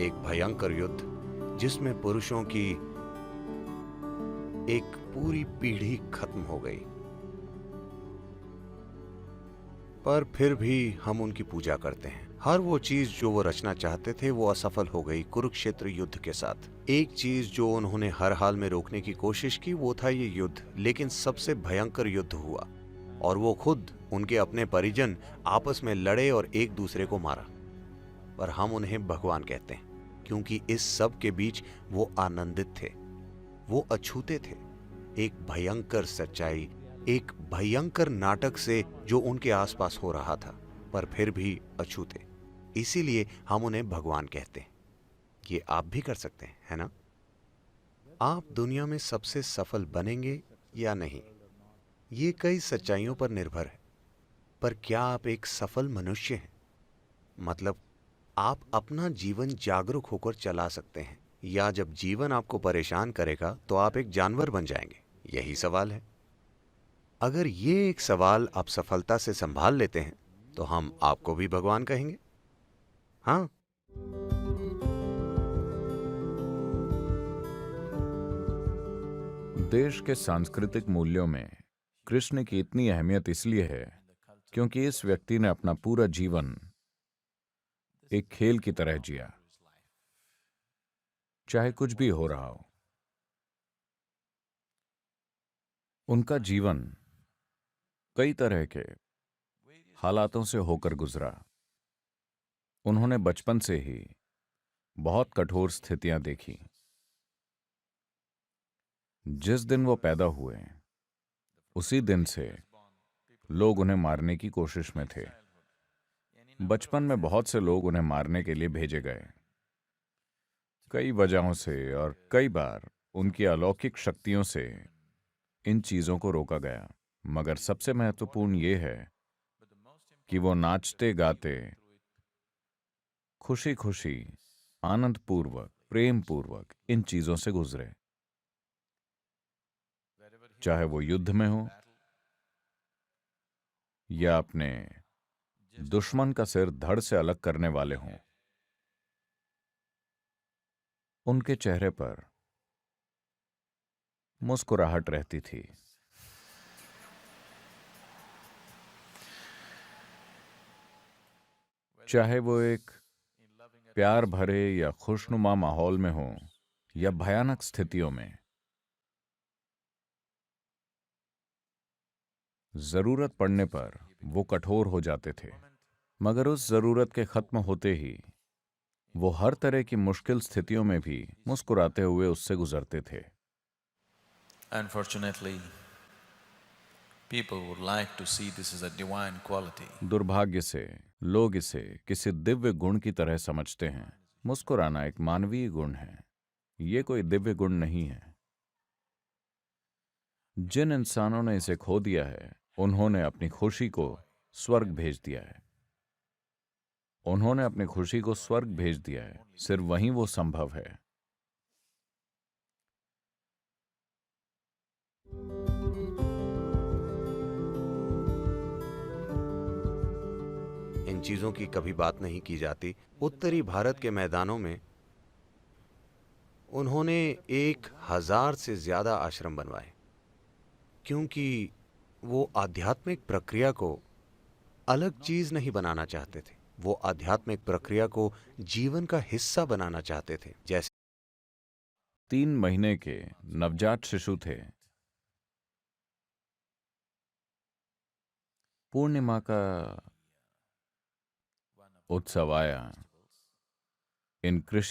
एक भयंकर युद्ध जिसमें पुरुषों की एक पूरी पीढ़ी खत्म हो गई। पर फिर भी हम उनकी पूजा करते हैं। हर वो चीज जो वो रचना चाहते थे वो असफल हो गई कुरुक्षेत्र युद्ध के साथ। एक चीज जो उन्होंने हर हाल में रोकने की कोशिश की वो था ये युद्ध, लेकिन सबसे भयंकर युद्ध हुआ और वो खुद, उनके अपने परिजन आपस में लड़े और एक दूसरे को मारा। पर हम उन्हें भगवान कहते हैं क्योंकि इस सब के बीच वो आनंदित थे, वो अछूते थे। एक भयंकर सच्चाई, एक भयंकर नाटक से जो उनके आसपास हो रहा था, पर फिर भी अछूते। इसीलिए हम उन्हें भगवान कहते हैं। ये आप भी कर सकते हैं, है ना? आप दुनिया में सबसे सफल बनेंगे या नहीं, ये कई सच्चाइयों पर निर्भर है। पर क्या आप एक सफल मनुष्य हैं? मतलब आप अपना जीवन जागरूक होकर चला सकते हैं, या जब जीवन आपको परेशान करेगा तो आप एक जानवर बन जाएंगे? यही सवाल है। अगर ये एक सवाल आप सफलता से संभाल लेते हैं तो हम आपको भी भगवान कहेंगे। हाँ। देश के सांस्कृतिक मूल्यों में कृष्ण की इतनी अहमियत इसलिए है क्योंकि इस व्यक्ति ने अपना पूरा जीवन एक खेल की तरह जिया, चाहे कुछ भी हो रहा हो। उनका जीवन कई तरह के हालातों से होकर गुजरा। उन्होंने बचपन से ही बहुत कठोर स्थितियां देखी। जिस दिन वो पैदा हुए उसी दिन से लोग उन्हें मारने की कोशिश में थे। बचपन में बहुत से लोग उन्हें मारने के लिए भेजे गए, कई वजहों से, और कई बार उनकी अलौकिक शक्तियों से इन चीजों को रोका गया। मगर सबसे महत्वपूर्ण ये है कि वो नाचते गाते, खुशी खुशी, आनंद पूर्वक, प्रेम पूर्वक इन चीजों से गुजरे। चाहे वो युद्ध में हो या अपने दुश्मन का सिर धड़ से अलग करने वाले हों, उनके चेहरे पर मुस्कुराहट रहती थी। चाहे वो एक प्यार भरे या खुशनुमा माहौल में हो या भयानक स्थितियों में, जरूरत पड़ने पर वो कठोर हो जाते थे। मगर उस जरूरत के खत्म होते ही वो हर तरह की मुश्किल स्थितियों में भी मुस्कुराते हुए उससे गुजरते थे। Unfortunately, people would like to see this as a divine quality. दुर्भाग्य से लोग इसे किसी दिव्य गुण की तरह समझते हैं। मुस्कुराना एक मानवीय गुण है, ये कोई दिव्य गुण नहीं है। जिन इंसानों ने इसे खो दिया है उन्होंने अपनी खुशी को स्वर्ग भेज दिया है। उन्होंने अपनी खुशी को स्वर्ग भेज दिया है, सिर्फ वहीं वो संभव है। इन चीजों की कभी बात नहीं की जाती। उत्तरी भारत के मैदानों में उन्होंने 1000 से ज्यादा आश्रम बनवाए, क्योंकि वो आध्यात्मिक प्रक्रिया को अलग चीज नहीं बनाना चाहते थे। वो आध्यात्मिक प्रक्रिया को जीवन का हिस्सा बनाना चाहते थे। जैसे 3 महीने के नवजात शिशु थे। पूर्णिमा का उत्सव आया। इन कृषि